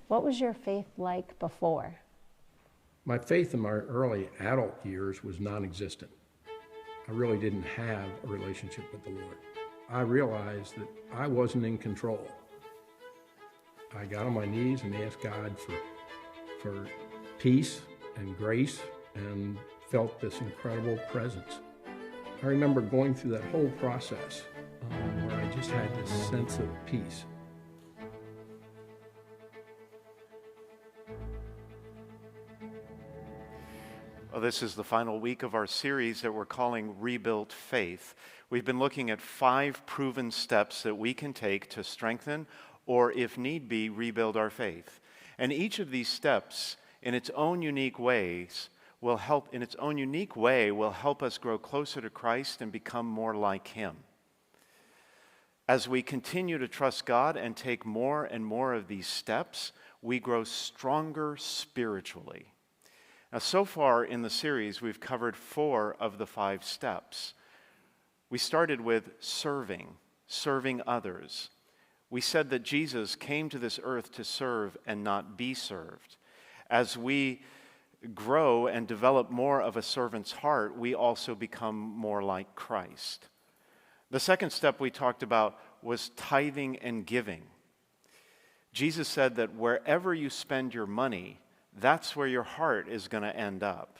What was your faith like before? My faith in my early adult years was non-existent. I really didn't have a relationship with the Lord. I realized that I wasn't in control. I got on my knees and asked God for peace and grace and felt this incredible presence. I remember going through that whole process where I just had this sense of peace. Well, this is the final week of our series that we're calling Rebuilt Faith. We've been looking at 5 proven steps that we can take to strengthen or, if need be, rebuild our faith. And each of these steps, in its own unique ways, will help us grow closer to Christ and become more like Him. As we continue to trust God and take more and more of these steps, we grow stronger spiritually. Now, so far in the series, we've covered 4 of the 5 steps. We started with serving others. We said that Jesus came to this earth to serve and not be served. As we grow and develop more of a servant's heart, we also become more like Christ. The second step we talked about was tithing and giving. Jesus said that wherever you spend your money, that's where your heart is going to end up.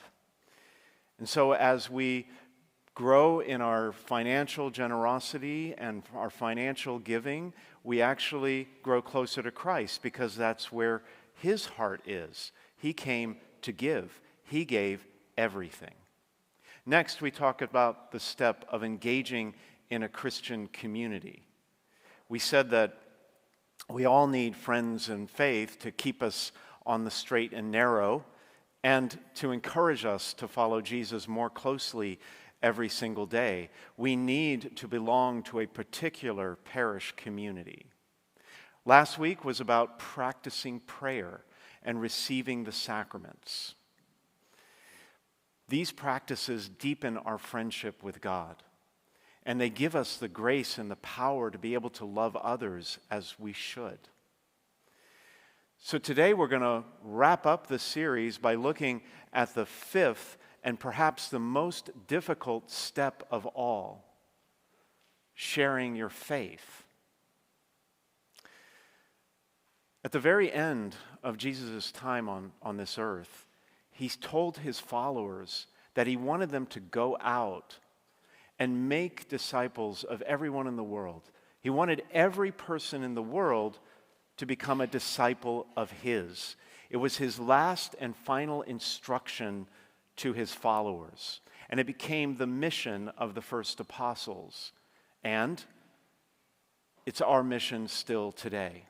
And so as we grow in our financial generosity and our financial giving, we actually grow closer to Christ because that's where His heart is. He came to give. He gave everything. Next, we talk about the step of engaging in a Christian community. We said that we all need friends in faith to keep us on the straight and narrow and to encourage us to follow Jesus more closely every single day. We need to belong to a particular parish community. Last week was about practicing prayer and receiving the sacraments. These practices deepen our friendship with God, and they give us the grace and the power to be able to love others as we should. So today we're going to wrap up the series by looking at the 5th and perhaps the most difficult step of all, sharing your faith. At the very end of Jesus' time on this earth, He told His followers that He wanted them to go out and make disciples of everyone in the world. He wanted every person in the world to become a disciple of His. It was His last and final instruction to His followers. And it became the mission of the first apostles. And it's our mission still today,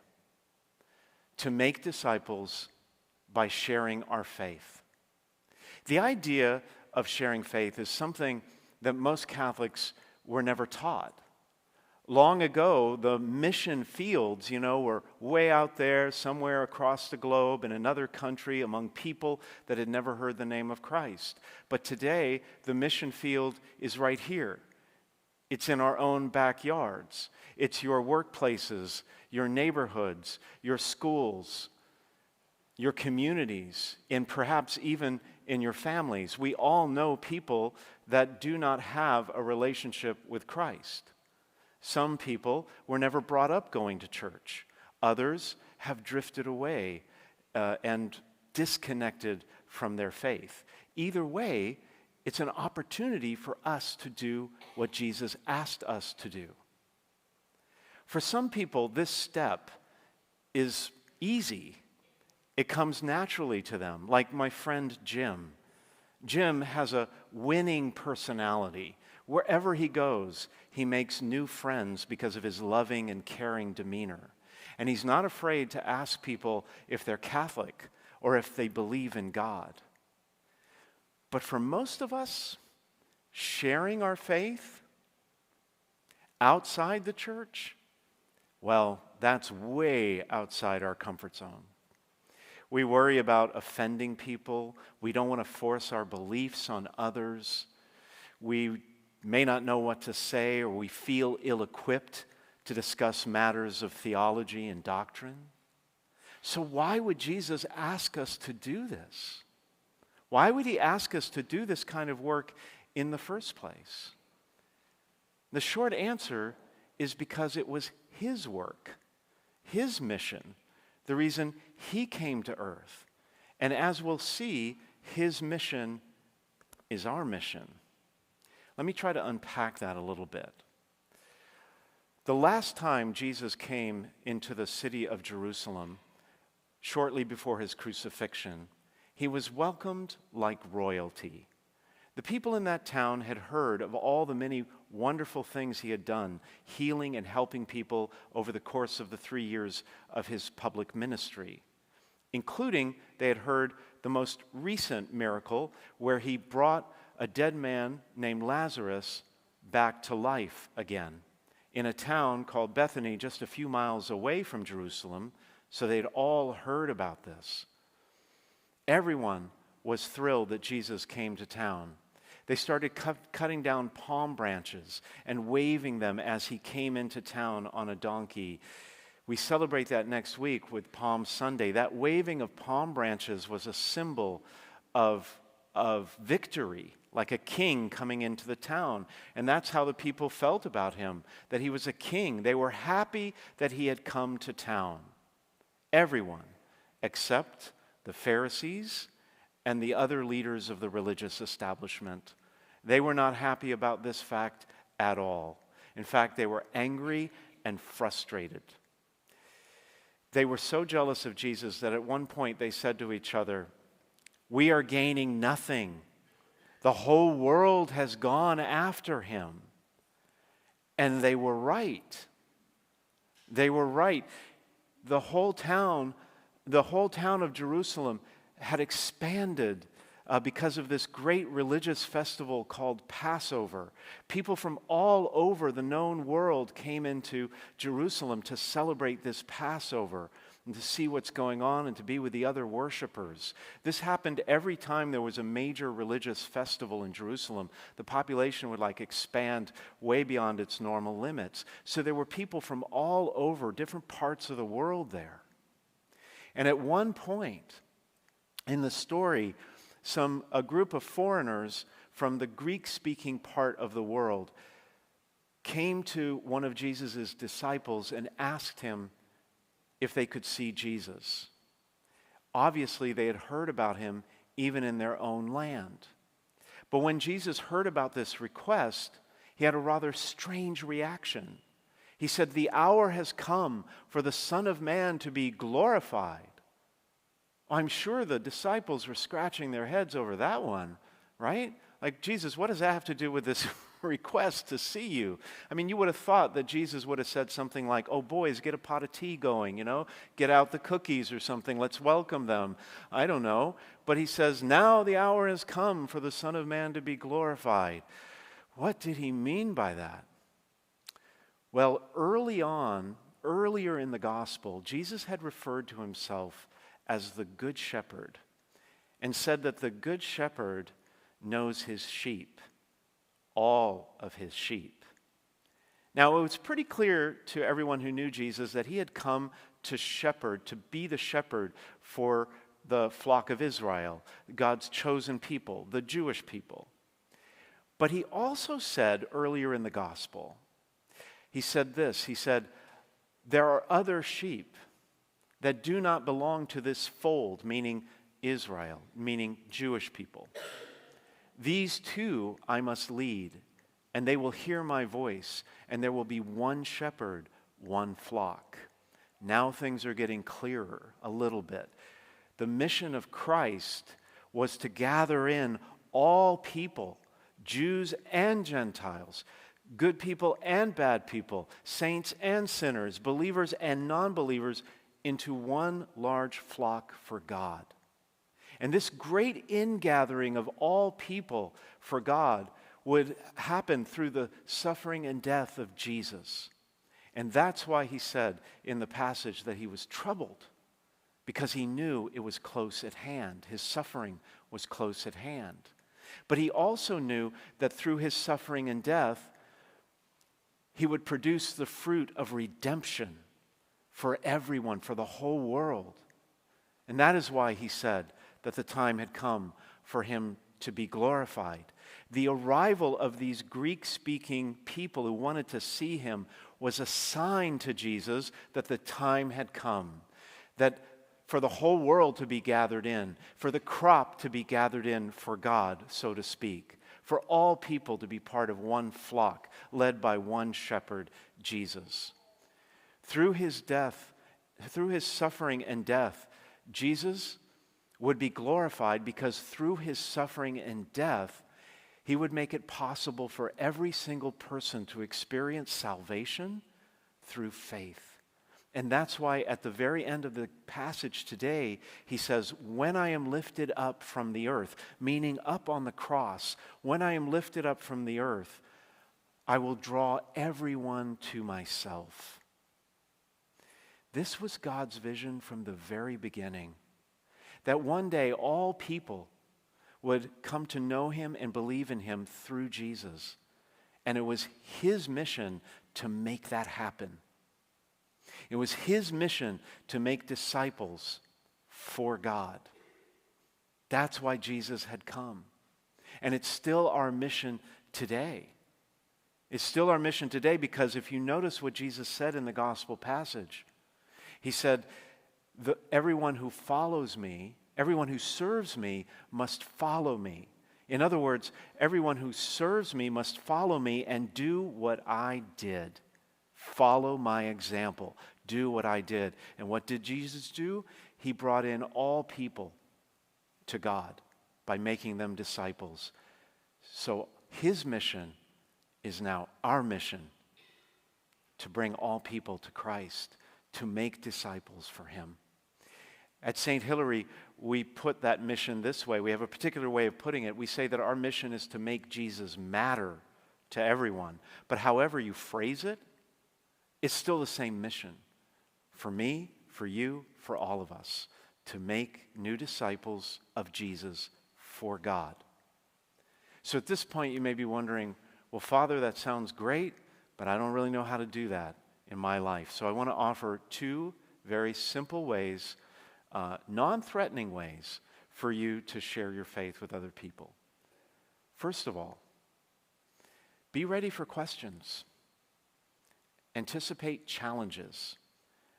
to make disciples by sharing our faith. The idea of sharing faith is something that most Catholics were never taught. Long ago, the mission fields, were way out there, somewhere across the globe, in another country, among people that had never heard the name of Christ. But today, the mission field is right here. It's in our own backyards. It's your workplaces, your neighborhoods, your schools, your communities, and perhaps even in your families. We all know people that do not have a relationship with Christ. Some people were never brought up going to church. Others have drifted away and disconnected from their faith. Either way, it's an opportunity for us to do what Jesus asked us to do. For some people, this step is easy. It comes naturally to them, like my friend Jim. Jim has a winning personality. Wherever he goes, he makes new friends because of his loving and caring demeanor. And he's not afraid to ask people if they're Catholic or if they believe in God. But for most of us, sharing our faith outside the church, well, that's way outside our comfort zone. We worry about offending people. We don't want to force our beliefs on others. We may not know what to say, or we feel ill-equipped to discuss matters of theology and doctrine. So why would Jesus ask us to do this? Why would he ask us to do this kind of work in the first place? The short answer is because it was his work, his mission, the reason he came to earth. And as we'll see, his mission is our mission. Let me try to unpack that a little bit. The last time Jesus came into the city of Jerusalem, shortly before his crucifixion, he was welcomed like royalty. The people in that town had heard of all the many wonderful things he had done, healing and helping people over the course of the 3 years of his public ministry, including they had heard the most recent miracle where he brought a dead man named Lazarus back to life again in a town called Bethany, just a few miles away from Jerusalem. So they'd all heard about this. Everyone was thrilled that Jesus came to town. They started cutting down palm branches and waving them as he came into town on a donkey. We celebrate that next week with Palm Sunday. That waving of palm branches was a symbol of victory, like a king coming into the town. And that's how the people felt about him, that he was a king. They were happy that he had come to town. Everyone except the Pharisees and the other leaders of the religious establishment. They were not happy about this fact at all. In fact, they were angry and frustrated. They were so jealous of Jesus that at one point they said to each other, "We are gaining nothing. The whole world has gone after him." And they were right. They were right. The whole town of Jerusalem had expanded because of this great religious festival called Passover. People from all over the known world came into Jerusalem to celebrate this Passover and to see what's going on and to be with the other worshipers. This happened every time there was a major religious festival in Jerusalem. The population would expand way beyond its normal limits. So there were people from all over different parts of the world there. And at one point in the story, a group of foreigners from the Greek-speaking part of the world came to one of Jesus' disciples and asked him if they could see Jesus. Obviously, they had heard about him even in their own land. But when Jesus heard about this request, he had a rather strange reaction. He said, "The hour has come for the Son of Man to be glorified." I'm sure the disciples were scratching their heads over that one, right? Like, Jesus, what does that have to do with this request to see you? I mean, you would have thought that Jesus would have said something like, "Oh, boys, get a pot of tea going, get out the cookies or something. Let's welcome them." I don't know. But he says, "Now the hour has come for the Son of Man to be glorified." What did he mean by that? Well, earlier in the gospel, Jesus had referred to himself as the Good Shepherd and said that the Good Shepherd knows his sheep, all of his sheep. Now, it was pretty clear to everyone who knew Jesus that he had come to shepherd, to be the shepherd for the flock of Israel, God's chosen people, the Jewish people. But he also said earlier in the gospel, he said this, he said, "There are other sheep that do not belong to this fold," meaning Israel, meaning Jewish people. "These too I must lead, and they will hear my voice, and there will be one shepherd, one flock." Now things are getting clearer a little bit. The mission of Christ was to gather in all people, Jews and Gentiles, good people and bad people, saints and sinners, believers and non-believers, into one large flock for God. And this great ingathering of all people for God would happen through the suffering and death of Jesus. And that's why he said in the passage that he was troubled, because he knew it was close at hand. His suffering was close at hand. But he also knew that through his suffering and death, he would produce the fruit of redemption for everyone, for the whole world. And that is why he said that the time had come for him to be glorified. The arrival of these Greek-speaking people who wanted to see him was a sign to Jesus that the time had come, that for the whole world to be gathered in, for the crop to be gathered in for God, so to speak, for all people to be part of one flock led by one shepherd, Jesus. Through his death, through his suffering and death, Jesus would be glorified because through his suffering and death, he would make it possible for every single person to experience salvation through faith. And that's why at the very end of the passage today, he says, when I am lifted up from the earth, meaning up on the cross, when I am lifted up from the earth, I will draw everyone to myself. This was God's vision from the very beginning, that one day all people would come to know him and believe in him through Jesus. And it was his mission to make that happen. It was his mission to make disciples for God. That's why Jesus had come. And it's still our mission today. It's still our mission today because if you notice what Jesus said in the gospel passage, he said, everyone who follows me, everyone who serves me must follow me. In other words, everyone who serves me must follow me and do what I did. Follow my example. Do what I did. And what did Jesus do? He brought in all people to God by making them disciples. So his mission is now our mission to bring all people to Christ, to make disciples for him. At St. Hilary, we put that mission this way. We have a particular way of putting it. We say that our mission is to make Jesus matter to everyone. But however you phrase it, it's still the same mission. For me, for you, for all of us, to make new disciples of Jesus for God. So at this point, you may be wondering, well, Father, that sounds great, but I don't really know how to do that in my life. So I want to offer two very simple ways, non-threatening ways, for you to share your faith with other people. First of all, be ready for questions. Anticipate challenges.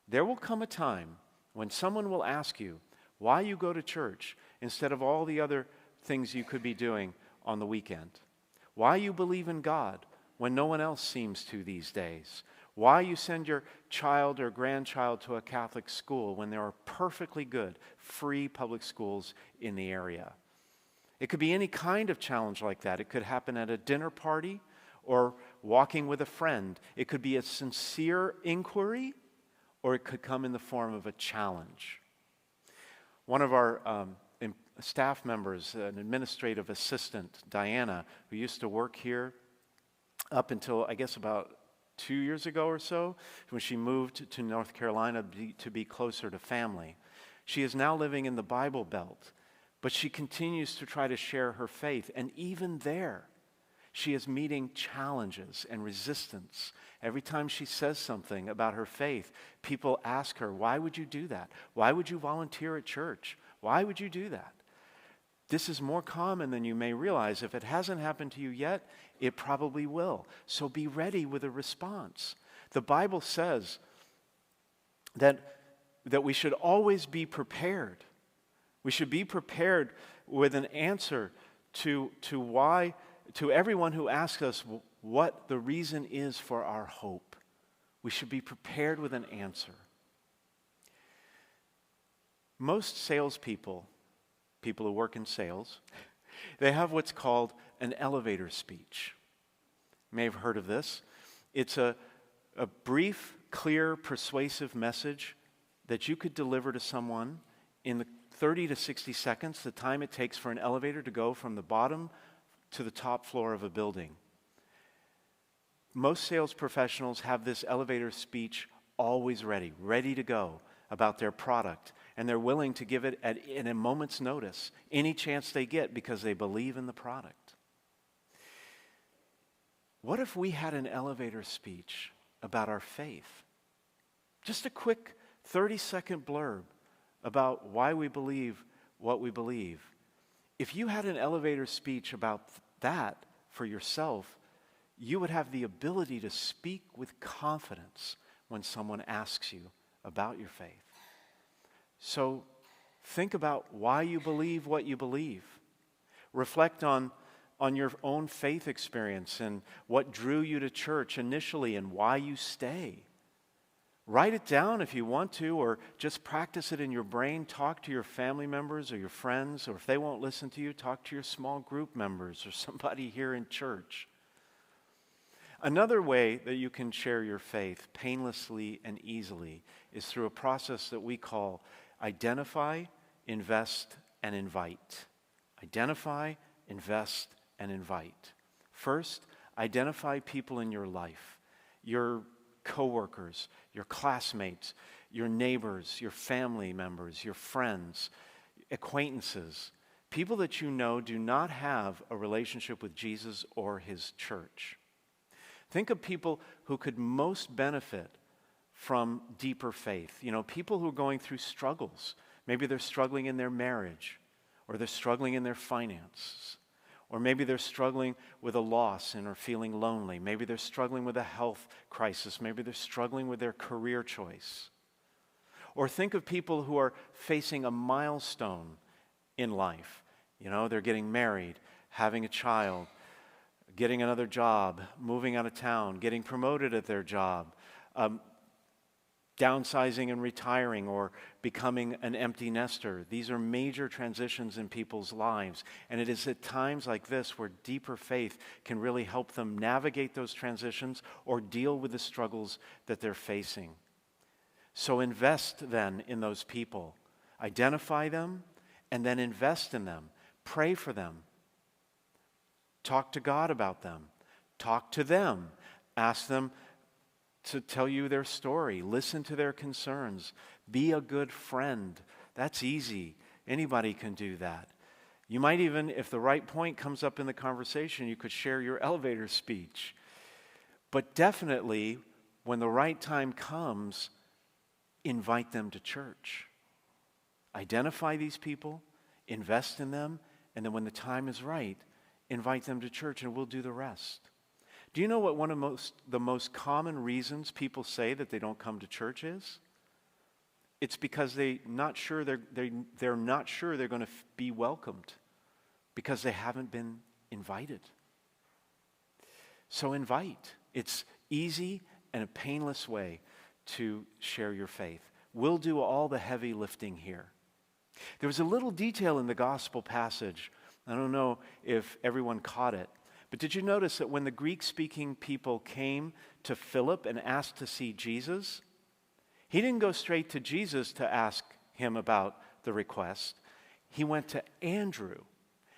There will come a time when someone will ask you why you go to church instead of all the other things you could be doing on the weekend. Why you believe in God when no one else seems to these days. Why you send your child or grandchild to a Catholic school when there are perfectly good, free public schools in the area. It could be any kind of challenge like that. It could happen at a dinner party or walking with a friend. It could be a sincere inquiry, or it could come in the form of a challenge. One of our staff members, an administrative assistant, Diana, who used to work here up until, I guess, about 2 years ago or so, when she moved to North Carolina to be closer to family. She is now living in the Bible Belt, but she continues to try to share her faith. And even there, she is meeting challenges and resistance. Every time she says something about her faith, people ask her, why would you do that? Why would you volunteer at church? Why would you do that? This is more common than you may realize. If it hasn't happened to you yet, it probably will. So be ready with a response. The Bible says that we should always be prepared. We should be prepared with an answer to why, to everyone who asks us what the reason is for our hope. We should be prepared with an answer. Most salespeople, people who work in sales, they have what's called an elevator speech. You may have heard of this. It's a brief, clear, persuasive message that you could deliver to someone in the 30 to 60 seconds, the time it takes for an elevator to go from the bottom to the top floor of a building. Most sales professionals have this elevator speech always ready to go about their product, and they're willing to give it in a moment's notice, any chance they get, because they believe in the product. What if we had an elevator speech about our faith? Just a quick 30-second blurb about why we believe what we believe. If you had an elevator speech about that for yourself, you would have the ability to speak with confidence when someone asks you about your faith. So think about why you believe what you believe. Reflect on your own faith experience and what drew you to church initially and why you stay. Write it down if you want to, or just practice it in your brain. Talk to your family members or your friends, or if they won't listen to you, talk to your small group members or somebody here in church. Another way that you can share your faith painlessly and easily is through a process that we call identify, invest, and invite. Identify, invest, and invite. First, identify people in your life, your coworkers, your classmates, your neighbors, your family members, your friends, acquaintances, people that you know do not have a relationship with Jesus or his church. Think of people who could most benefit from deeper faith. You know, people who are going through struggles. Maybe they're struggling in their marriage, or they're struggling in their finances, or maybe they're struggling with a loss and are feeling lonely. Maybe they're struggling with a health crisis. Maybe they're struggling with their career choice. Or think of people who are facing a milestone in life. You know, they're getting married, having a child, getting another job, moving out of town, getting promoted at their job, downsizing and retiring, or becoming an empty nester. These are major transitions in people's lives. And it is at times like this where deeper faith can really help them navigate those transitions or deal with the struggles that they're facing. So invest then in those people. Identify them and then invest in them. Pray for them. Talk to God about them. Talk to them. Ask them to tell you their story. Listen to their concerns. Be a good friend. That's easy. Anybody can do that. You might even, if the right point comes up in the conversation, you could share your elevator speech. But definitely, when the right time comes, invite them to church. Identify these people, invest in them, and then when the time is right, invite them to church, and we'll do the rest. Do you know what one of the most common reasons people say that they don't come to church is? It's because they're not sure they're going to be welcomed because they haven't been invited. So invite. It's easy and a painless way to share your faith. We'll do all the heavy lifting here. There was a little detail in the gospel passage. I don't know if everyone caught it. But did you notice that when the Greek-speaking people came to Philip and asked to see Jesus, he didn't go straight to Jesus to ask him about the request. He went to Andrew.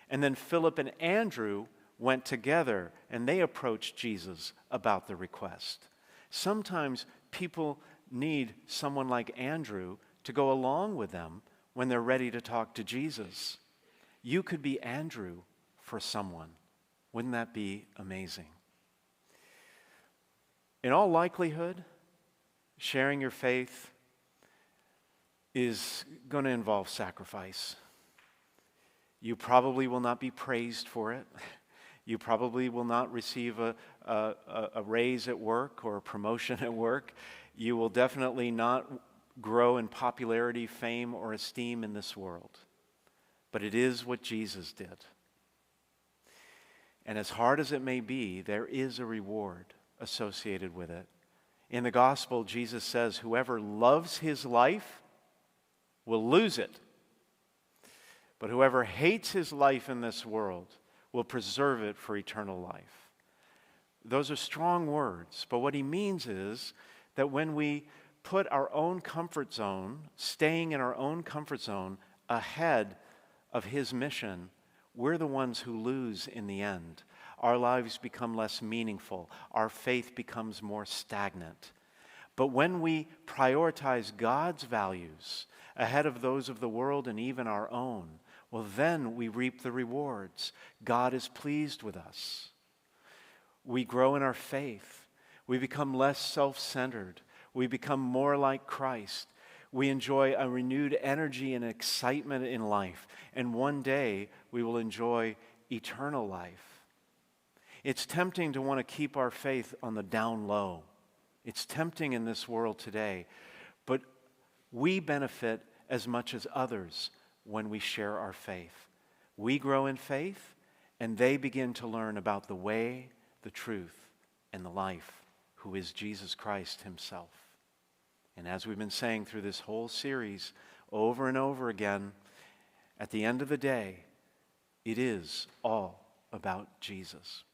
And then Philip and Andrew went together, and they approached Jesus about the request. Sometimes people need someone like Andrew to go along with them when they're ready to talk to Jesus. You could be Andrew for someone. Wouldn't that be amazing? In all likelihood, sharing your faith is going to involve sacrifice. You probably will not be praised for it. You probably will not receive a raise at work or a promotion at work. You will definitely not grow in popularity, fame, or esteem in this world. But it is what Jesus did. And as hard as it may be, there is a reward associated with it. In the gospel, Jesus says, whoever loves his life will lose it. But whoever hates his life in this world will preserve it for eternal life. Those are strong words, but what he means is that when we put our own comfort zone, staying in our own comfort zone ahead of his mission, we're the ones who lose in the end. Our lives become less meaningful. Our faith becomes more stagnant. But when we prioritize God's values ahead of those of the world and even our own, well, then we reap the rewards. God is pleased with us. We grow in our faith. We become less self-centered. We become more like Christ. We enjoy a renewed energy and excitement in life. And one day we will enjoy eternal life. It's tempting to want to keep our faith on the down low. It's tempting in this world today. But we benefit as much as others when we share our faith. We grow in faith, and they begin to learn about the way, the truth, and the life, who is Jesus Christ himself. And as we've been saying through this whole series over and over again, at the end of the day, it is all about Jesus.